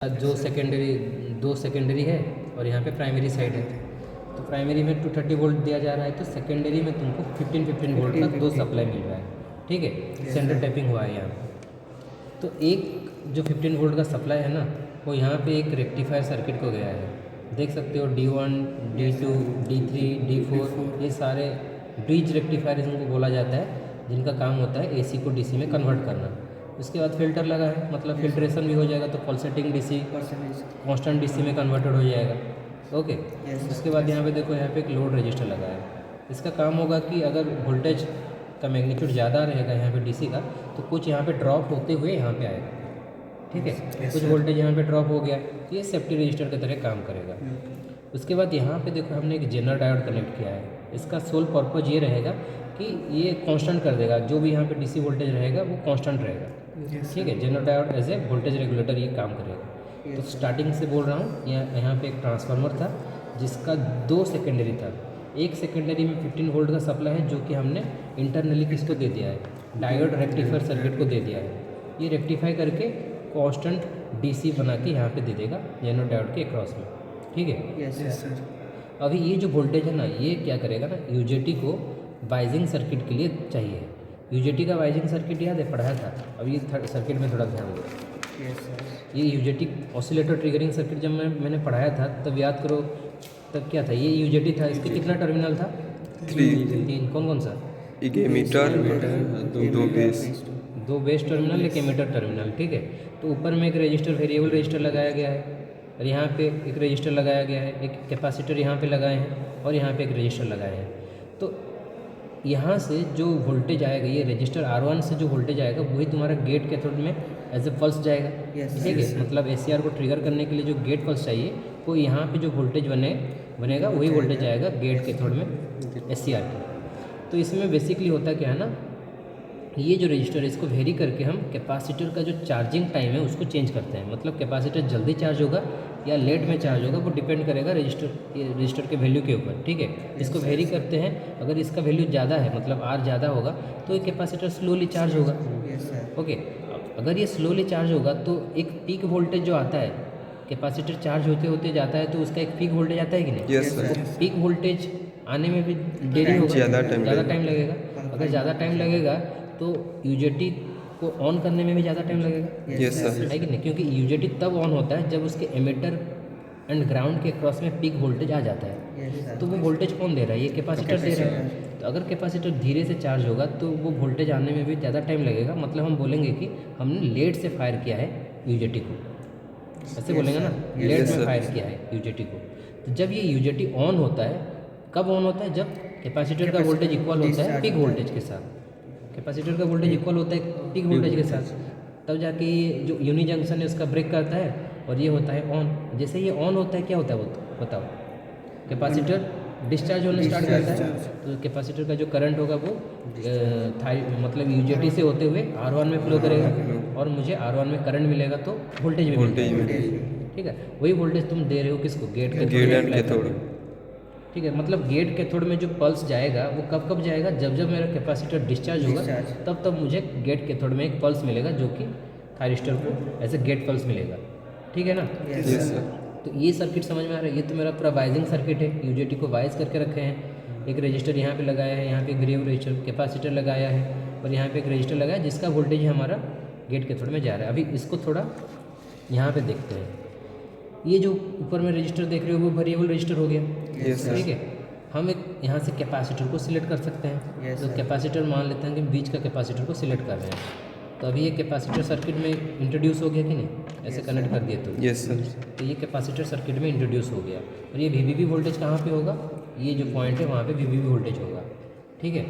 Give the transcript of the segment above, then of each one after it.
जो सेकेंडरी दो सेकेंडरी है और यहाँ पे प्राइमरी साइड है। तो प्राइमरी में 230 वोल्ट दिया जा रहा है, तो सेकेंडरी में तुमको 15 वोल्ट का दो सप्लाई मिल रहा है। ठीक है, सेंटर टैपिंग हुआ है यहाँ। तो एक जो 15 वोल्ट का सप्लाई है ना, वो यहाँ पे एक रेक्टिफायर सर्किट को गया है। देख सकते हो D1, D2, D3, D4 ये सारे ब्रिज रेक्टिफायर इनको बोला जाता है, जिनका काम होता है AC को DC में कन्वर्ट करना। उसके बाद फिल्टर लगा है, मतलब फिल्ट्रेशन भी हो जाएगा, तो पल्सेटिंग DC कांस्टेंट DC में कन्वर्टेड हो जाएगा। ओके, उसके बाद यहाँ पे देखो, यहाँ पे एक लोड रजिस्टर लगा है। इसका काम होगा कि अगर वोल्टेज का मैग्नीट्यूड ज़्यादा रहेगा यहाँ पे DC का, तो कुछ यहाँ पे ड्रॉप होते हुए यहाँ पे आएगा। ठीक है, कुछ वोल्टेज यहाँ पे ड्रॉप हो गया, तो ये सेफ्टी रजिस्टर की तरह काम करेगा। उसके बाद यहाँ पे देखो, हमने एक जेनर डायोड कनेक्ट किया है। इसका सोल पर्पज ये रहेगा कि ये कांस्टेंट कर देगा, जो भी यहाँ पे DC वोल्टेज रहेगा वो कांस्टेंट रहेगा। ठीक है, Zener diode as a voltage regulator ये काम करेगा। तो स्टार्टिंग से बोल रहा हूँ, यहाँ पे एक ट्रांसफार्मर था जिसका 2 सेकेंडरी था। एक सेकेंडरी में 15 वोल्ट का सप्लाई है, जो कि हमने इंटरनली किसको दे दिया है, डायोड रेक्टिफायर सर्किट को दे दिया है। ये रेक्टिफाई करके कांस्टेंट DC बना के यहाँ पे दे देगा जेनर डायोड के अक्रॉस में। ठीक है, यस सर। अभी ये जो वोल्टेज है ना, ये क्या करेगा ना, UJT को वाइजिंग सर्किट के लिए चाहिए। UJT का वाइजिंग सर्किट याद है, पढ़ाया था। अब ये सर्किट में थोड़ा ध्यान दो। Yes sir. ये UJT ऑसिलेटर ट्रिगरिंग सर्किट जब मैंने पढ़ाया था, तब याद करो, तब क्या था, ये UJT था। इसके कितना टर्मिनल था? 3। कौन कौन सा? एक एमीटर, दो बेस, 2 बेस टर्मिनल, एक एमीटर टर्मिनल। ठीक है, तो ऊपर में एक रजिस्टर, वेरिएबल रजिस्टर लगाया गया है, और यहाँ पे एक रजिस्टर लगाया गया है, एक कैपेसिटर यहाँ पे लगाए हैं, और यहाँ पे एक रजिस्टर लगाए हैं। तो यहाँ से जो वोल्टेज आएगा, ये रजिस्टर R1 से जो वोल्टेज आएगा, वही तुम्हारा गेट कैथोड में एज ए पल्स जाएगा। ठीक है, मतलब ACR को ट्रिगर करने के लिए जो गेट पल्स चाहिए, वो यहाँ पे जो वोल्टेज बनेगा वही वोल्टेज आएगा गेट कैथोड में ACR के। तो इसमें बेसिकली होता क्या है ना, ये जो रजिस्टर है, इसको वेरी करके हम कैपेसिटर का जो चार्जिंग टाइम है उसको चेंज करते हैं। मतलब कैपेसिटर जल्दी चार्ज होगा या लेट में चार्ज होगा, वो डिपेंड करेगा रजिस्टर के वैल्यू के ऊपर। ठीक है, इसको वेरी करते हैं। अगर इसका वैल्यू ज़्यादा है, मतलब R ज़्यादा होगा, तो ये कैपेसिटर स्लोली चार्ज होगा। ओके, अगर ये स्लोली चार्ज होगा तो एक पीक वोल्टेज जो आता है, कैपेसिटर चार्ज होते होते जाता है, तो उसका एक पीक वोल्टेज आता है कि नहीं? Yes sir. पीक वोल्टेज आने में भी देरी होगा, ज़्यादा टाइम लगेगा। अगर ज़्यादा टाइम लगेगा तो UJT को ऑन करने में भी ज़्यादा टाइम लगेगा। Yes sir. है कि नहीं? क्योंकि UJT तब ऑन होता है जब उसके एमिटर एंड ग्राउंड के क्रॉस में पीक वोल्टेज आ जाता है। तो वो वोल्टेज कौन दे रहा है? ये कैपेसिटर दे रहा है। तो अगर कैपेसिटर धीरे से चार्ज होगा तो वो वोल्टेज आने में भी ज़्यादा टाइम लगेगा। मतलब हम बोलेंगे कि हमने लेट से फायर किया है UJT को, ऐसे बोलेंगे ना, लेट में फायर किया है UJT को। तो जब ये UJT ऑन होता है, कब ऑन होता है? जब कैपेसिटर का वोल्टेज इक्वल होता है पीक वोल्टेज के साथ। कैपेसिटर का वोल्टेज इक्वल होता है पीक वोल्टेज के साथ, तब जाके ये जो यूनि जंक्शन है उसका ब्रेक करता है, और ये होता है ऑन। जैसे ये ऑन होता है, क्या होता है वो बताओ? कैपेसिटर डिस्चार्ज होने स्टार्ट करता है, तो कैपेसिटर का जो करंट होगा वो मतलब UJT से होते हुए R1 में फ्लो करेगा, और मुझे R1 में करंट मिलेगा, तो वोल्टेज भी मिलेगा। ठीक है, वही वोल्टेज तुम दे रहे हो किसको? Gate cathode. ठीक है, मतलब गेट कैथोड में जो पल्स जाएगा वो कब कब जाएगा? जब जब मेरा कैपेसिटर डिस्चार्ज होगा, तब तब मुझे गेट कैथोड में एक पल्स मिलेगा, जो कि थायरिस्टर को ऐसे गेट पल्स मिलेगा। ठीक है ना? Yes sir. तो ये सर्किट समझ में आ रहा है? ये तो मेरा पूरा वाइजिंग सर्किट है। UJT को वाइज करके रखे हैं। एक रजिस्टर यहाँ पे लगाया है, यहाँ पे एक वेरिएबल रजिस्टर कैपेसिटर लगाया है, और यहाँ पे एक रजिस्टर लगाया है जिसका वोल्टेज हमारा गेट कैथोड में जा रहा है। अभी इसको थोड़ा यहाँ पे देखते हैं। ये जो ऊपर में रजिस्टर देख रहे हो वो वेरिएबल रजिस्टर हो गया। Yes sir. ठीक है, हम एक यहाँ से कैपेसिटर को सिलेक्ट कर सकते हैं। तो कैपेसिटर मान लेते हैं कि बीच का कैपेसिटर को सिलेक्ट कर रहे हैं। तो अभी ये कैपेसिटर सर्किट में इंट्रोड्यूस हो गया कि नहीं? ऐसे कनेक्ट कर दिए तो यस सर। तो ये कैपेसिटर सर्किट में इंट्रोड्यूस हो गया। और ये VVB वोल्टेज कहाँ पे होगा? ये जो पॉइंट है वहाँ पे VVB वोल्टेज होगा। ठीक है,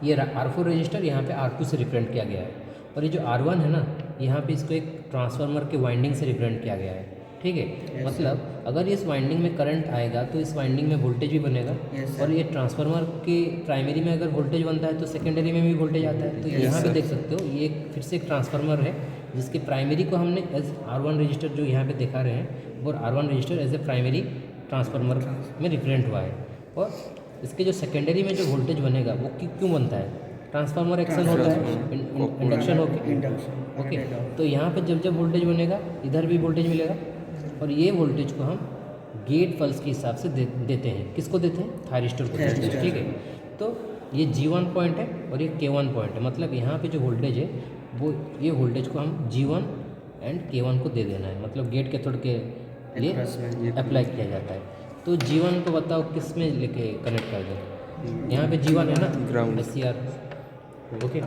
ये R4 रजिस्टर यहाँ पे R2 से रिप्रेजेंट किया गया है, और ये जो R1 है ना, यहाँ पे इसको एक ट्रांसफार्मर के वाइंडिंग से रिप्रेजेंट किया गया है। ठीक है, मतलब अगर इस वाइंडिंग में करंट आएगा तो इस वाइंडिंग में वोल्टेज भी बनेगा, और ये ट्रांसफार्मर के प्राइमरी में अगर वोल्टेज बनता है तो सेकेंडरी में भी वोल्टेज आता है। तो यहाँ पे देख सकते हो, ये फिर से एक ट्रांसफार्मर है जिसके प्राइमरी को हमने एज R1 रजिस्टर जो यहाँ पे दिखा रहे हैं, और R1 resistor as a primary transformer में रिप्रेजेंट हुआ है। और इसके जो सेकेंडरी में जो वोल्टेज बनेगा वो क्यों बनता है? ट्रांसफार्मर एक्शन होता है इंडक्शन होके। इंडक्शन ओके, तो यहाँ पे जब जब वोल्टेज बनेगा इधर भी वोल्टेज मिलेगा, और ये वोल्टेज को हम गेट पल्स के हिसाब से देते हैं। किसको देते हैं? थायरिस्टर को देते हैं। ठीक है, तो ये G1 पॉइंट है और ये K1 पॉइंट है, मतलब यहाँ पे जो वोल्टेज है वो ये वोल्टेज को हम G1 एंड K1 को दे देना है, मतलब गेट कैथोड के लिए अप्लाई किया जाता है। तो G1 को बताओ किस में लेके कनेक्ट कर दें? यहाँ पे G1 है ना, ग्राउंड SCR। ओके,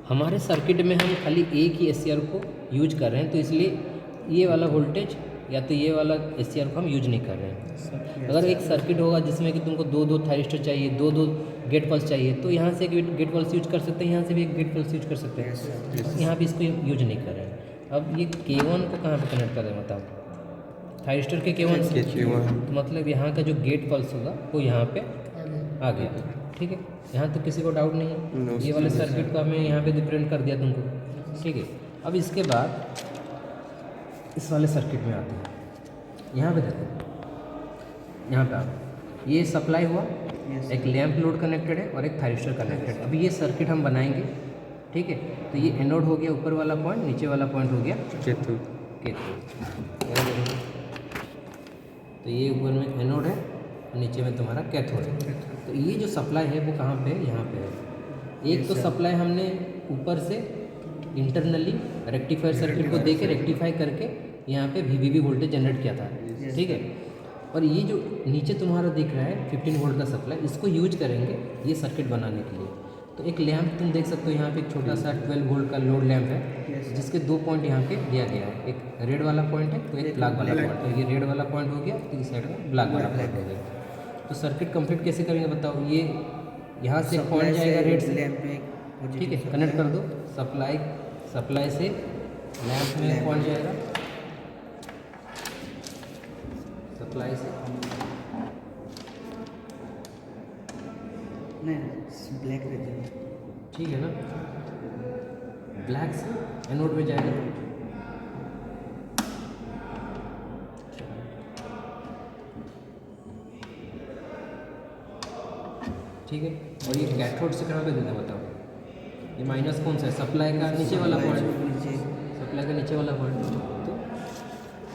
हमारे सर्किट में हम खाली एक ही SCR को यूज कर रहे हैं, तो इसलिए ये वाला वोल्टेज या तो ये वाला SCR को हम यूज नहीं कर रहे हैं। अगर एक सर्किट होगा जिसमें कि तुमको दो थायरिस्टर चाहिए, दो गेट पल्स चाहिए, तो यहाँ से एक गेट पल्स यूज कर सकते हैं, यहाँ से भी एक गेट पल्स यूज कर सकते हैं। यहाँ पे इसको यूज नहीं कर रहे हैं। अब ये K1 को कहाँ पे कनेक्ट कर रहे हैं बताओ? थायरिस्टर के K1 से। तो मतलब यहाँ का जो गेट पल्स होगा वो यहाँ पे आ गया। ठीक है, यहाँ तो किसी को डाउट नहीं है। ये वाले सर्किट को हमने यहाँ पे रिप्रेजेंट कर दिया तुमको। ठीक है, अब इसके बाद इस वाले सर्किट में आते हैं। यहाँ पे देखो, यहाँ पे आप ये सप्लाई हुआ, एक लैंप लोड कनेक्टेड है और एक थायरिस्टर कनेक्टेड। अभी ये सर्किट हम बनाएंगे। ठीक है, तो ये एनोड हो गया ऊपर वाला पॉइंट, नीचे वाला पॉइंट हो गया कैथोड। तो ये ऊपर में एनोड है और नीचे में तुम्हारा कैथोड है। तो ये जो सप्लाई है वो कहाँ पे है? यहाँ पे है। एक तो सप्लाई हमने ऊपर से इंटरनली रेक्टिफायर सर्किट को दे के रेक्टिफाई करके यहाँ पे VVB वोल्टेज जनरेट किया था। ठीक है, और ये जो नीचे तुम्हारा दिख रहा है 15 वोल्ट का सप्लाई, इसको यूज करेंगे ये सर्किट बनाने के लिए। तो एक लैंप तुम देख सकते हो, यहाँ पे एक छोटा सा 12 वोल्ट का लोड लैंप है, जिसके 2 पॉइंट यहाँ पे दिया गया है। एक रेड वाला पॉइंट है तो एक ब्लैक वाला पॉइंट। तो ये रेड वाला पॉइंट हो गया, तो इस साइड में ब्लैक वाला पॉइंट हो गया। तो सर्किट कंप्लीट कैसे करेंगे बताओ? ये यहाँ से पॉइंट जाएगा रेड से, ठीक है, कनेक्ट कर दो। सप्लाई से लैंप में पॉइंट जाएगा, सप्लाई से नहीं ब्लैक रहता है। ठीक है ना, ब्लैक से एनोड में जाएगा। ठीक है, और ये कैथोड से कहाँ पे देना बताओ? ये माइनस कौन सा है? सप्लाई का नीचे वाला पॉइंट, सप्लाई का नीचे वाला पॉइंट। तो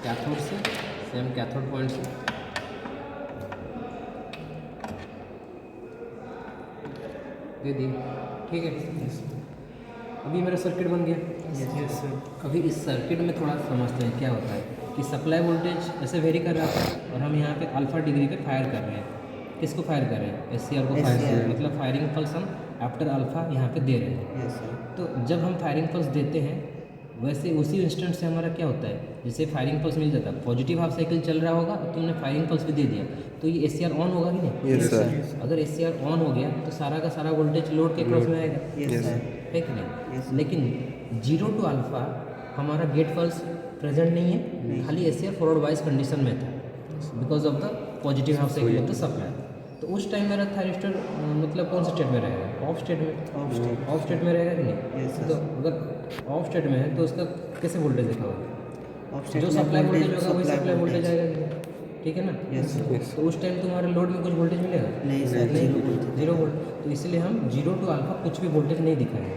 कैथोड से सेम कैथोड पॉइंट से दे दिए। ठीक है, अभी मेरा सर्किट बन गया। अभी इस सर्किट में थोड़ा समझते हैं क्या होता है कि सप्लाई वोल्टेज ऐसे वेरी कर रहा था और हम यहाँ पे अल्फा डिग्री पे फायर कर रहे हैं। किसको फायर कर रहे हैं? SCR को फायर कर रहे हैं, मतलब फायरिंग पल्स हम आफ्टर अल्फा यहाँ पे दे रहे हैं। तो जब हम फायरिंग पल्स देते हैं, वैसे उसी इंस्टेंट से हमारा क्या होता है, जैसे फायरिंग पल्स मिल जाता है, पॉजिटिव हाफ साइकिल चल रहा होगा, तुमने फायरिंग पल्स भी दे दिया, तो ये SCR ऑन होगा कि नहीं? Yes sir. अगर SCR ऑन हो गया तो सारा का सारा वोल्टेज लोड के क्रॉस में आएगा, यस है कि नहीं? लेकिन 0 to अल्फा हमारा गेट पल्स प्रेजेंट नहीं है, खाली SCR फॉरवर्ड वाइज कंडीशन में था because of the positive half cycle of the supply. तो उस टाइम मेरा थायरिस्टर मतलब कौन से स्टेट में रहेगा? ऑफ स्टेट में। ऑफ स्टेट में रहेगा कि नहीं? तो अगर ऑफ स्टेट में है तो उसका कैसे वोल्टेज दिखाओगे? जो सप्लाई वोल्टेज होगा वही सप्लाई वोल्टेज आएगा कि नहीं? ठीक है ना? तो उस टाइम तुम्हारे लोड में कुछ वोल्टेज मिलेगा? नहीं, 0 वोल्ट। तो इसलिए हम 0 to अल्फा कुछ भी वोल्टेज नहीं दिखाएंगे,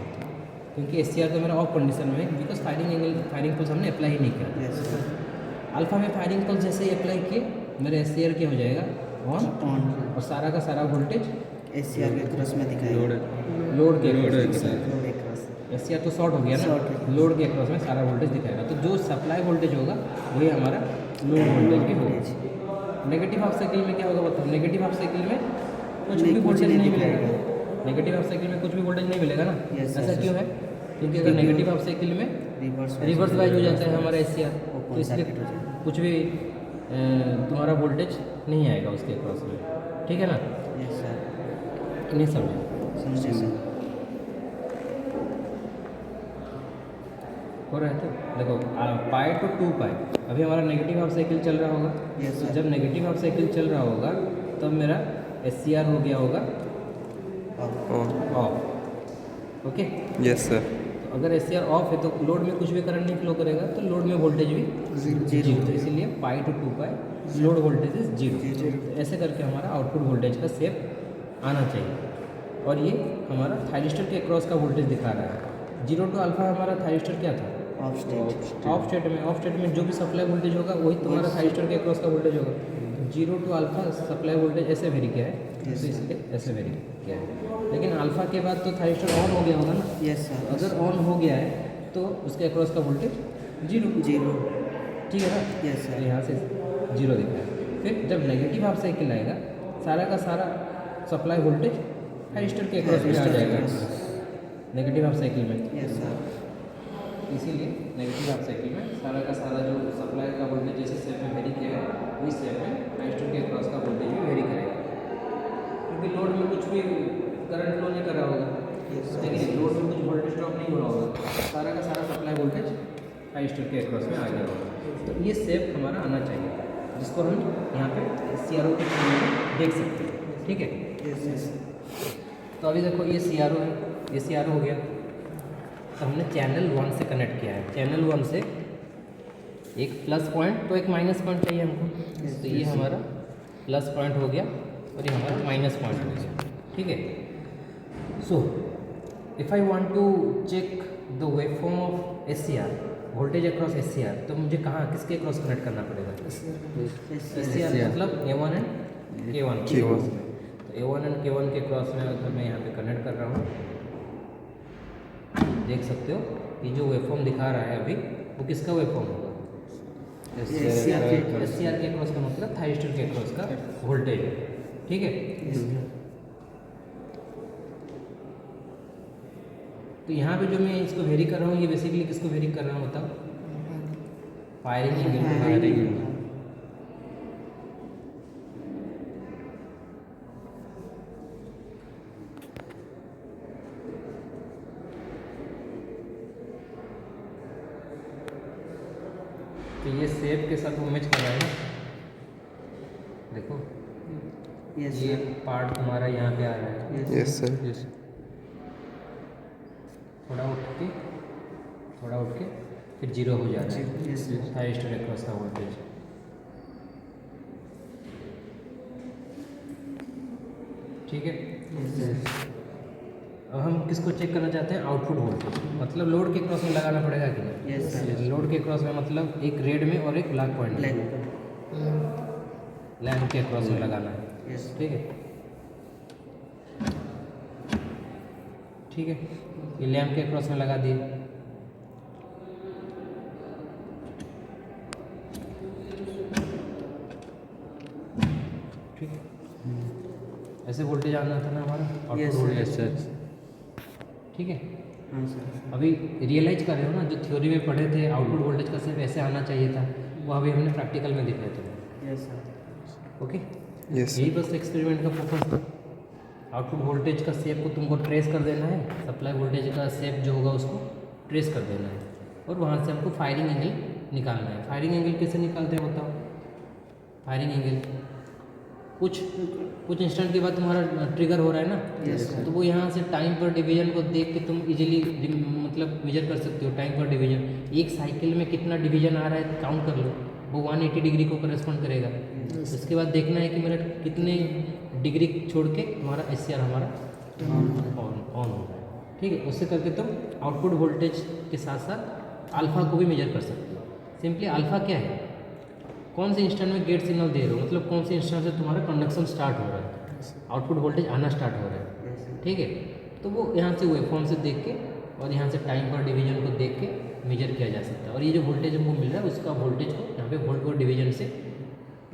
क्योंकि SCR तो मेरा ऑफ कंडीशन में है, बिकॉज फायरिंग पल्स हमने अप्लाई ही नहीं किया। अल्फा में फायरिंग पल्स जैसे ही अप्लाई किए, मेरे SCR क्या हो जाएगा? ऑन, और सारा का सारा वोल्टेज SCR के क्रॉस में दिखाएगा। लोड के SCR तो शॉर्ट हो गया ना, लोड के क्रॉस में सारा वोल्टेज दिखाएगा। तो जो सप्लाई वोल्टेज होगा वही हमारा लोड वोल्टेज भी होगा। नेगेटिव हाफ साइकिल में क्या होगा बताओ? नेगेटिव हाफ साइकिल में कुछ भी वोल्टेज नहीं मिलेगा। नेगेटिव हाफ साइकिल में कुछ भी वोल्टेज नहीं मिलेगा ना। ऐसा क्यों है? क्योंकि अगर नेगेटिव हाफ साइकिल में रिवर्स वाइज हो जाता है हमारा SCR, तो इसलिए कुछ भी तुम्हारा वोल्टेज नहीं आएगा उसके क्रॉस में। ठीक है ना? Yes sir. नहीं समझे सर। हो रहा है तो देखो, पाई टू 2 पाई। अभी हमारा नेगेटिव हाफ साइकिल चल रहा होगा। Yes, तो जब नेगेटिव हाफ साइकिल चल रहा होगा तब मेरा SCR हो गया होगा ऑफ। Okay, yes sir. तो अगर SCR ऑफ है तो लोड में कुछ भी करंट नहीं फ्लो करेगा, तो लोड में वोल्टेज भी जीरो। तो इसीलिए pi to 2 pi load voltage is 0। तो ऐसे करके हमारा आउटपुट वोल्टेज का शेप आना चाहिए। और ये हमारा थायरिस्टर के अक्रॉस का वोल्टेज दिखा रहा है। 0 टू अल्फा हमारा थायरिस्टर क्या था? Of state. ऑफ स्टेट में जो भी सप्लाई वोल्टेज होगा वही तुम्हारा थायरिस्टर के अक्रॉस का वोल्टेज होगा। 0 टू अल्फा सप्लाई वोल्टेज ऐसे वेरी किया है, तो इसलिए ऐसे वेरी किया है। लेकिन अल्फा के बाद तो थायरिस्टर ऑन हो गया होगा ना? Yes sir. अगर ऑन हो गया है तो उसके अक्रॉस का वोल्टेज 0, ठीक है ना? यस तो सर। यहाँ से 0 दिखा है। फिर जब नेगेटिव हाफ साइकिल आएगा, सारा का सारा सप्लाई वोल्टेज थायरिस्टर के अक्रॉस में आ जाएगा नेगेटिव हाफ साइकिल में। Yes sir. इसीलिए नेगेटिव हाफ साइकिल में सारा का सारा जो सप्लाई का वोल्टेज जैसे स्टेप में वेरी किया है, वही स्टेप में थायरिस्टर के अक्रॉस का वोल्टेज भी वेरी करेगा, क्योंकि लोड में कुछ भी करंट फ्लो नहीं कर रहा होगा, लेकिन लोड में कुछ वोल्टेज ड्रॉप नहीं हो रहा होगा, सारा का सारा सप्लाई वोल्टेज थायरिस्टर के अक्रॉस में आ गया होगा। तो ये शेप हमारा आना चाहिए, जिसको हम यहाँ पे CRO के थ्रू में देख सकते हैं, ठीक है? यस। तो अभी देखो ये CRO है, ये CRO हो गया। तो हमने चैनल 1 से कनेक्ट किया है। चैनल 1 से एक प्लस पॉइंट तो एक माइनस पॉइंट चाहिए हमको, तो ये हमारा प्लस पॉइंट हो गया और ये हमारा माइनस पॉइंट हो गया, ठीक है? So if I want to check the waveform of SCR, voltage across SCR, तो मुझे कहाँ किसके अक्रॉस कनेक्ट करना पड़ेगा? SCR मतलब A1 एंड K1। तो A1 एंड K1 के क्रॉस में अगर मैं यहाँ पे कनेक्ट कर रहा हूँ, देख सकते हो ये जो वेवफॉर्म दिखा रहा है अभी, वो किसका वेवफॉर्म होगा? SCR के क्रॉस का मतलब थायरिस्टर के क्रॉस का वोल्टेज है, ठीक है? तो यहाँ पे जो मैं इसको वेरी कर रहा हूँ, ये बेसिकली किसको वेरी कर रहा हूँ बताओ? Firing angle. तो ये शेप के साथ वो मैच कर रहा है ना, देखो यस ये सर। पार्ट तुम्हारा यहाँ पे आ रहा है, यस सर। थोड़ा उठ के फिर 0 हो जा रहा है यस। थायरिस्टर अक्रॉस का वोल्टेज, ठीक है? अब हम किसको चेक करना चाहते हैं? आउटपुट वोल्टेज, मतलब लोड के क्रॉस में लगाना पड़ेगा कि नहीं? Yes sir. लोड के क्रॉस में मतलब एक रेड में और एक ब्लैक पॉइंट में, लैम्प के क्रॉस में लगाना है, यस। ठीक है? ठीक है, ये लैम्प के क्रॉस में लगा दिए। ठीक है, ऐसे वोल्टेज आना था ना हमारा आउटपुट Yes, sir. वोल्टेज, ठीक है? हाँ सर। अभी रियलाइज कर रहे हो ना, जो थ्योरी में पढ़े थे आउटपुट वोल्टेज का सिर्फ ऐसे आना चाहिए था, वो अभी हमने प्रैक्टिकल में दिखाया था, यस सर। ओके? यस यही बस एक्सपेरिमेंट का पर्पस था। आउटपुट वोल्टेज का शेप को तुमको ट्रेस कर देना है, सप्लाई वोल्टेज का शेप जो होगा उसको ट्रेस कर देना है, और वहाँ से हमको फायरिंग एंगल निकालना है। फायरिंग एंगल कैसे निकालते हैं बताओ? फायरिंग एंगल कुछ इंस्टेंट के बाद तुम्हारा ट्रिगर हो रहा है ना, Yes, sir. तो वो यहाँ से टाइम पर डिवीजन को देख के तुम इजीली मतलब मेजर कर सकते हो टाइम पर डिवीजन। एक साइकिल में कितना डिवीजन आ रहा है काउंट कर लो, वो 180 डिग्री को करस्पॉन्ड करेगा। इसके बाद देखना है कि मेरा कितने डिग्री छोड़ के तुम्हारा SCR हमारा ऑन हो रहा है, ठीक है? उससे करके तुम आउटपुट वोल्टेज के साथ साथ अल्फ़ा को भी मेजर कर सकते हो। सिंपली अल्फ़ा क्या है? कौन से इंस्टेंट में गेट सिग्नल दे रहे हो, मतलब कौन से इंस्टेंट से तुम्हारा कंडक्शन स्टार्ट हो रहा है, आउटपुट वोल्टेज आना स्टार्ट हो रहा है, ठीक है? तो वो यहाँ से वेवफॉर्म से देख के और यहाँ से टाइम पर डिवीजन को देख के मेजर किया जा सकता है। और ये जो वोल्टेज हमको मिल रहा है उसका वोल्टेज को यहाँ पे वोल्ट और डिवीजन से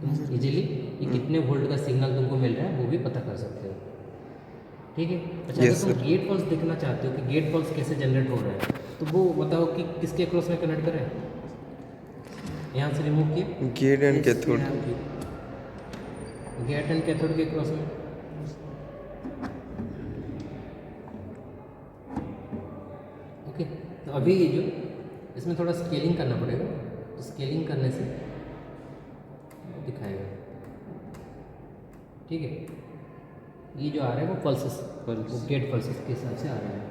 तुम इजीली ये कितने वोल्ट का सिग्नल तुमको मिल रहा है वो भी पता कर सकते हो, ठीक है? अच्छा, Yes, अगर तुम गेट पल्स देखना चाहते हो कि गेट पल्स कैसे जनरेट हो रहा है, तो वो बताओ कि किसके क्रॉस में कनेक्ट करें? यहाँ से रिमूव किए gate and cathode. Gate and cathode के क्रॉस में, ओके? तो अभी ये जो इसमें थोड़ा स्केलिंग करना पड़ेगा, तो स्केलिंग करने से दिखाएगा, ठीक है? ये जो आ रहा है वो पल्सेस, वो गेट पल्सेस के हिसाब से आ रहा है,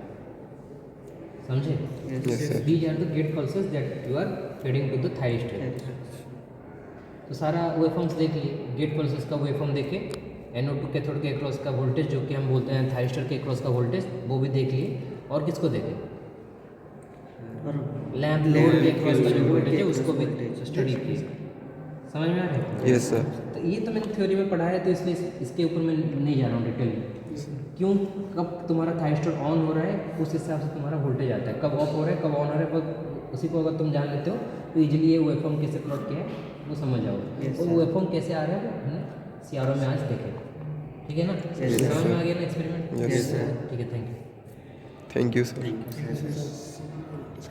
समझे? Yes, sir. These are the gate pulses that you are feeding to the thyristor. तो सारा वेवफॉर्म्स देख लिए, गेट पल्सेस का वेवफॉर्म देखे NO2 कैथोड के अक्रॉस का वोल्टेज जो कि हम बोलते हैं थाइस्टर के अक्रॉस का वोल्टेज, वो भी देख लिए। और किसको देखें? और लैंप लोड के अक्रॉस का जो वोल्टेज है के उसको भी voltage, स्टडी किए। समझ में आ रहा है? Yes sir. तो ये तो मैंने थ्योरी में पढ़ा है, तो इसलिए इसके ऊपर मैं नहीं जा रहा हूँ डिटेल में। क्यों? कब तुम्हारा थाइस्टर ऑन हो रहा है उस हिसाब से तुम्हारा वोल्टेज आता है, कब ऑफ हो रहा है कब ऑन हो रहा है, बस उसी को अगर तुम जान लेते हो तो इजीली ये वेवफॉर्म कैसे प्लॉट किया है वो समझ जाओगे। Yes, और sir. वेवफॉर्म कैसे आ रहा है वो हमने CRO में आज देखे। ठीक है ना? Yes, sir. समझ में आ गया ना एक्सपेरिमेंट? Yes, sir. ठीक है, thank you. Thank you sir. Thank you sir.